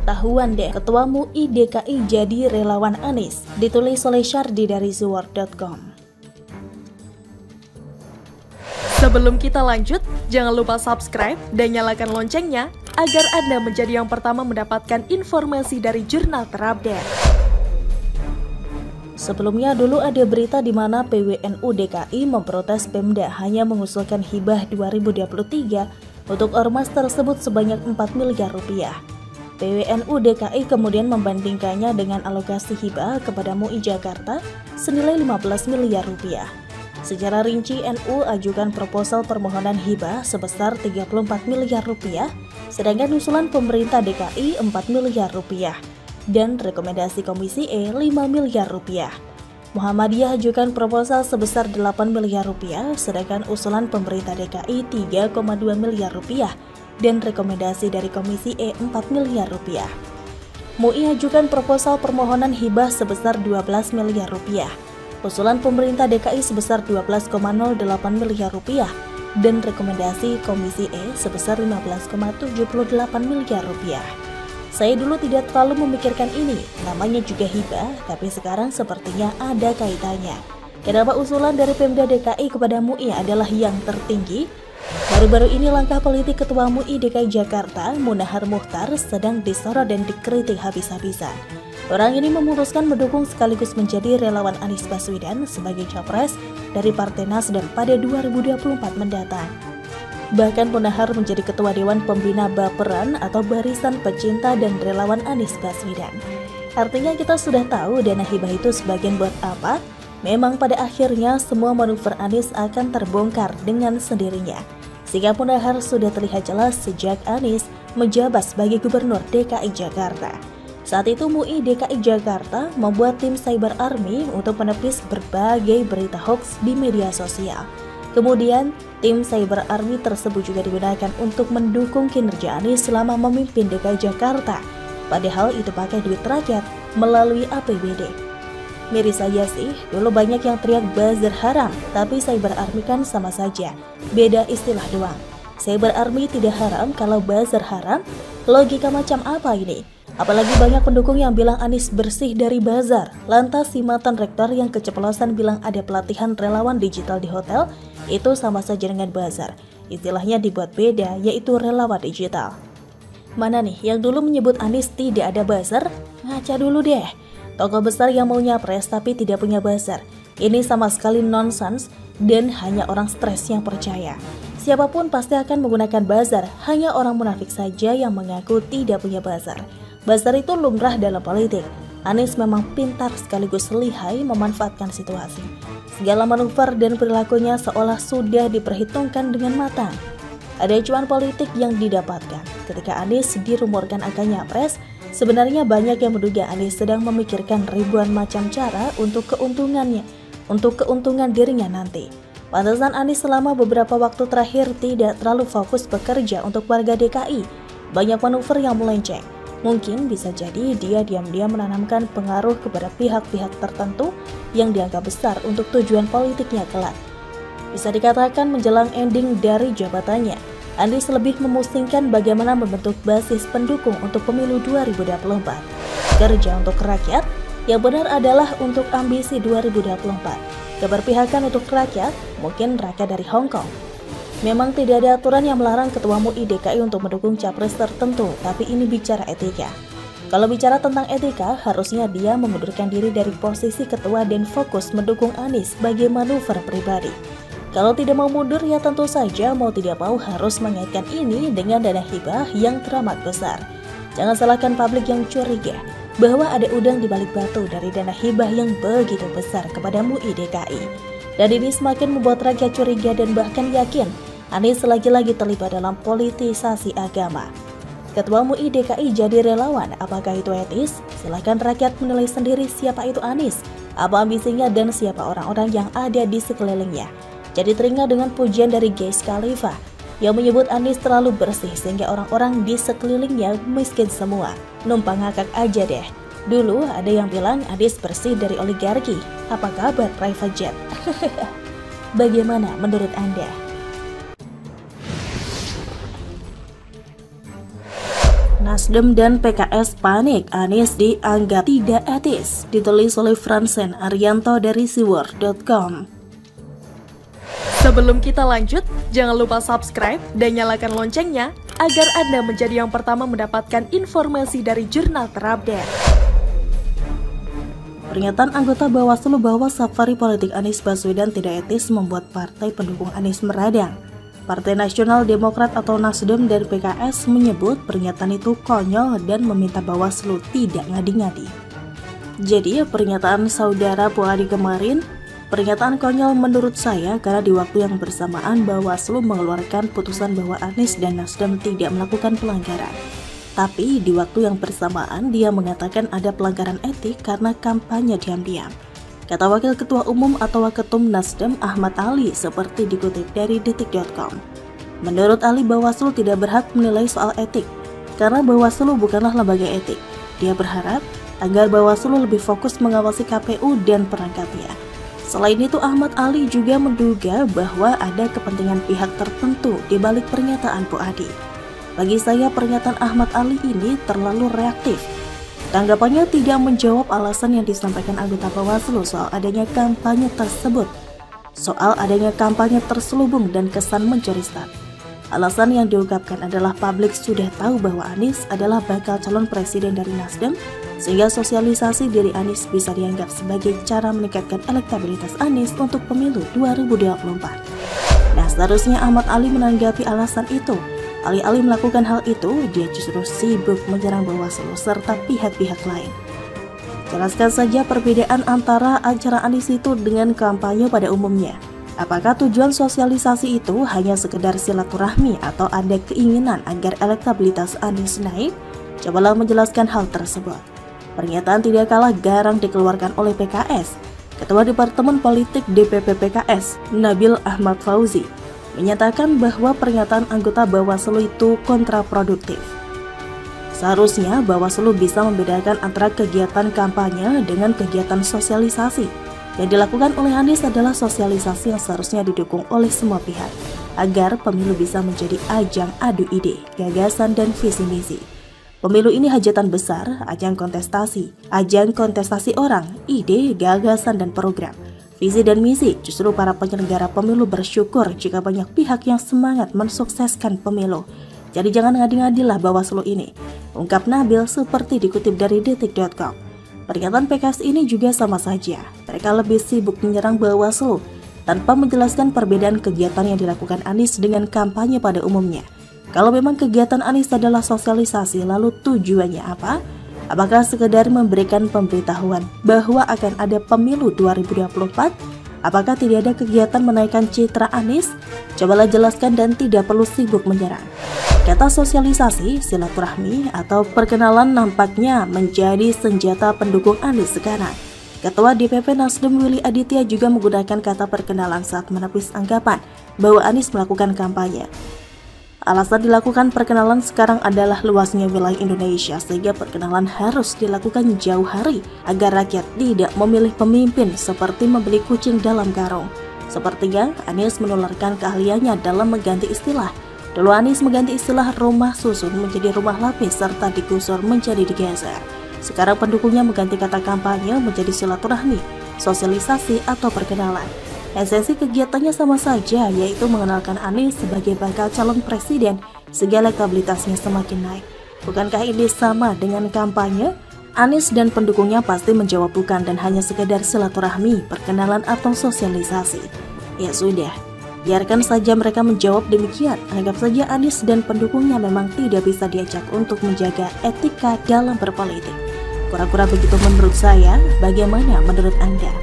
ketahuan deh, Ketua MUI DKI jadi relawan Anies, ditulis oleh Syardi dari zuward.com. Sebelum kita lanjut, jangan lupa subscribe dan nyalakan loncengnya agar Anda menjadi yang pertama mendapatkan informasi dari jurnal terupdate. Sebelumnya dulu ada berita di mana PWNU DKI memprotes Pemda hanya mengusulkan hibah 2023 untuk ormas tersebut sebanyak 4 miliar rupiah. PWNU DKI kemudian membandingkannya dengan alokasi hibah kepada MUI Jakarta senilai 15 miliar rupiah. Secara rinci, NU ajukan proposal permohonan hibah sebesar 34 miliar rupiah, sedangkan usulan pemerintah DKI 4 miliar rupiah. Dan rekomendasi Komisi E 5 miliar rupiah. Muhammadiyah ajukan proposal sebesar 8 miliar rupiah, sedangkan usulan pemerintah DKI 3,2 miliar rupiah dan rekomendasi dari Komisi E 4 miliar rupiah. MUI ajukan proposal permohonan hibah sebesar 12 miliar rupiah. Usulan pemerintah DKI sebesar 12,08 miliar rupiah dan rekomendasi Komisi E sebesar 15,78 miliar rupiah. Saya dulu tidak terlalu memikirkan ini, namanya juga hibah, tapi sekarang sepertinya ada kaitannya. Kenapa usulan dari Pemda DKI kepada MUI adalah yang tertinggi? Baru-baru ini langkah politik Ketua MUI DKI Jakarta, Munahar Mukhtar, sedang disorot dan dikritik habis-habisan. Orang ini memutuskan mendukung sekaligus menjadi relawan Anies Baswedan sebagai capres dari Partai Nasdem pada 2024 mendatang. Bahkan Munahar menjadi Ketua Dewan Pembina Baperan atau Barisan Pecinta dan Relawan Anies Baswedan. Artinya kita sudah tahu dana hibah itu sebagian buat apa? Memang pada akhirnya semua manuver Anies akan terbongkar dengan sendirinya. Sikap Munahar sudah terlihat jelas sejak Anies menjabat sebagai Gubernur DKI Jakarta. Saat itu MUI DKI Jakarta membuat tim Cyber Army untuk menepis berbagai berita hoax di media sosial. Kemudian, tim Cyber Army tersebut juga digunakan untuk mendukung kinerja Anies selama memimpin DKI Jakarta. Padahal itu pakai duit rakyat melalui APBD. Miris saja sih, dulu banyak yang teriak buzzer haram, tapi Cyber Army kan sama saja, beda istilah doang. Cyber Army tidak haram kalau buzzer haram, logika macam apa ini? Apalagi banyak pendukung yang bilang Anies bersih dari buzzer. Lantas si mantan rektor yang keceplosan bilang ada pelatihan relawan digital di hotel, itu sama saja dengan buzzer. Istilahnya dibuat beda, yaitu relawan digital. Mana nih yang dulu menyebut Anies tidak ada buzzer? Ngaca dulu deh. Tokoh besar yang mau nyapres tapi tidak punya buzzer. Ini sama sekali nonsens dan hanya orang stres yang percaya. Siapapun pasti akan menggunakan buzzer, hanya orang munafik saja yang mengaku tidak punya buzzer. Buzzer itu lumrah dalam politik. Anies memang pintar sekaligus lihai memanfaatkan situasi. Segala manuver dan perilakunya seolah sudah diperhitungkan dengan matang. Ada cuan politik yang didapatkan. Ketika Anies dirumorkan akan nyapres, sebenarnya banyak yang menduga Anies sedang memikirkan ribuan macam cara untuk keuntungan dirinya nanti. Pantesan Anies selama beberapa waktu terakhir tidak terlalu fokus bekerja untuk warga DKI. Banyak manuver yang melenceng. Mungkin bisa jadi dia diam-diam menanamkan pengaruh kepada pihak-pihak tertentu yang dianggap besar untuk tujuan politiknya kelak. Bisa dikatakan menjelang ending dari jabatannya, Anies lebih memusingkan bagaimana membentuk basis pendukung untuk pemilu 2024. Kerja untuk rakyat, yang benar adalah untuk ambisi 2024. Keberpihakan untuk rakyat, mungkin rakyat dari Hong Kong. Memang tidak ada aturan yang melarang Ketua MUI DKI untuk mendukung capres tertentu, tapi ini bicara etika. Kalau bicara tentang etika, harusnya dia mengundurkan diri dari posisi ketua dan fokus mendukung Anies sebagai manuver pribadi. Kalau tidak mau mundur, ya tentu saja mau tidak mau harus mengaitkan ini dengan dana hibah yang teramat besar. Jangan salahkan publik yang curiga bahwa ada udang di balik batu dari dana hibah yang begitu besar kepada MUI DKI. Dan ini semakin membuat rakyat curiga dan bahkan yakin Anies lagi-lagi terlibat dalam politisasi agama. Ketua MUI DKI jadi relawan, apakah itu etis? Silakan rakyat menilai sendiri siapa itu Anies, apa ambisinya dan siapa orang-orang yang ada di sekelilingnya. Jadi teringat dengan pujian dari Wiz Khalifa yang menyebut Anies terlalu bersih sehingga orang-orang di sekelilingnya miskin semua. Numpang ngakak aja deh. Dulu ada yang bilang Anies bersih dari oligarki. Apa kabar private jet? Bagaimana menurut Anda? Nasdem dan PKS panik, Anies dianggap tidak etis, ditulis oleh Fransen Arianto dari siwar.com. Sebelum kita lanjut, jangan lupa subscribe dan nyalakan loncengnya agar Anda menjadi yang pertama mendapatkan informasi dari jurnal terupdate. Pernyataan anggota Bawaslu bahwa safari politik Anies Baswedan tidak etis membuat partai pendukung Anies meradang. Partai Nasional Demokrat atau Nasdem dan PKS menyebut pernyataan itu konyol dan meminta Bawaslu tidak ngadi-ngadi. Jadi pernyataan saudara Puadi kemarin, pernyataan konyol menurut saya karena di waktu yang bersamaan Bawaslu mengeluarkan putusan bahwa Anies dan Nasdem tidak melakukan pelanggaran. Tapi di waktu yang bersamaan dia mengatakan ada pelanggaran etik karena kampanye diam-diam. Kata Wakil Ketua Umum atau Waketum Nasdem Ahmad Ali seperti dikutip dari detik.com. Menurut Ali, Bawaslu tidak berhak menilai soal etik karena Bawaslu bukanlah lembaga etik. Dia berharap agar Bawaslu lebih fokus mengawasi KPU dan perangkatnya. Selain itu, Ahmad Ali juga menduga bahwa ada kepentingan pihak tertentu di balik pernyataan Puadi. Bagi saya, pernyataan Ahmad Ali ini terlalu reaktif. Tanggapannya tidak menjawab alasan yang disampaikan anggota Bawaslu soal adanya kampanye tersebut. Soal adanya kampanye terselubung dan kesan mencuri start. Alasan yang diungkapkan adalah publik sudah tahu bahwa Anies adalah bakal calon presiden dari Nasdem, sehingga sosialisasi diri Anies bisa dianggap sebagai cara meningkatkan elektabilitas Anies untuk pemilu 2024. Nah, seharusnya Ahmad Ali menanggapi alasan itu. Alih-alih melakukan hal itu, dia justru sibuk menyerang Bawaslu serta pihak-pihak lain. Jelaskan saja perbedaan antara acara Anies itu dengan kampanye pada umumnya. Apakah tujuan sosialisasi itu hanya sekedar silaturahmi atau ada keinginan agar elektabilitas Anies naik? Cobalah menjelaskan hal tersebut. Pernyataan tidak kalah garang dikeluarkan oleh PKS. Ketua Departemen Politik DPP PKS, Nabil Ahmad Fauzi, menyatakan bahwa pernyataan anggota Bawaslu itu kontraproduktif. Seharusnya Bawaslu bisa membedakan antara kegiatan kampanye dengan kegiatan sosialisasi. Yang dilakukan oleh Anies adalah sosialisasi yang seharusnya didukung oleh semua pihak, agar pemilu bisa menjadi ajang adu ide, gagasan, dan visi misi. Pemilu ini hajatan besar, ajang kontestasi orang, ide, gagasan, dan program. Visi dan misi, justru para penyelenggara pemilu bersyukur jika banyak pihak yang semangat mensukseskan pemilu. Jadi jangan ngadi-ngadilah Bawaslu ini, ungkap Nabil seperti dikutip dari detik.com. Pernyataan PKS ini juga sama saja, mereka lebih sibuk menyerang Bawaslu tanpa menjelaskan perbedaan kegiatan yang dilakukan Anies dengan kampanye pada umumnya. Kalau memang kegiatan Anies adalah sosialisasi, lalu tujuannya apa? Apakah sekedar memberikan pemberitahuan bahwa akan ada pemilu 2024? Apakah tidak ada kegiatan menaikkan citra Anies? Cobalah jelaskan dan tidak perlu sibuk menyerang. Kata sosialisasi, silaturahmi, atau perkenalan nampaknya menjadi senjata pendukung Anies sekarang. Ketua DPP Nasdem Willy Aditya juga menggunakan kata perkenalan saat menepis anggapan bahwa Anies melakukan kampanye. Alasan dilakukan perkenalan sekarang adalah luasnya wilayah Indonesia, sehingga perkenalan harus dilakukan jauh hari agar rakyat tidak memilih pemimpin seperti membeli kucing dalam karung. Sepertinya Anies menularkan keahliannya dalam mengganti istilah. Dulu Anies mengganti istilah rumah susun menjadi rumah lapis serta digusur menjadi digeser. Sekarang pendukungnya mengganti kata kampanye menjadi silaturahmi, sosialisasi, atau perkenalan. Esensi kegiatannya sama saja, yaitu mengenalkan Anies sebagai bakal calon presiden sehingga elektabilitasnya semakin naik. Bukankah ini sama dengan kampanye? Anies dan pendukungnya pasti menjawab bukan dan hanya sekedar silaturahmi, perkenalan, atau sosialisasi. Ya sudah, biarkan saja mereka menjawab demikian. Anggap saja Anies dan pendukungnya memang tidak bisa diajak untuk menjaga etika dalam berpolitik. Kura-kura begitu menurut saya, bagaimana menurut Anda?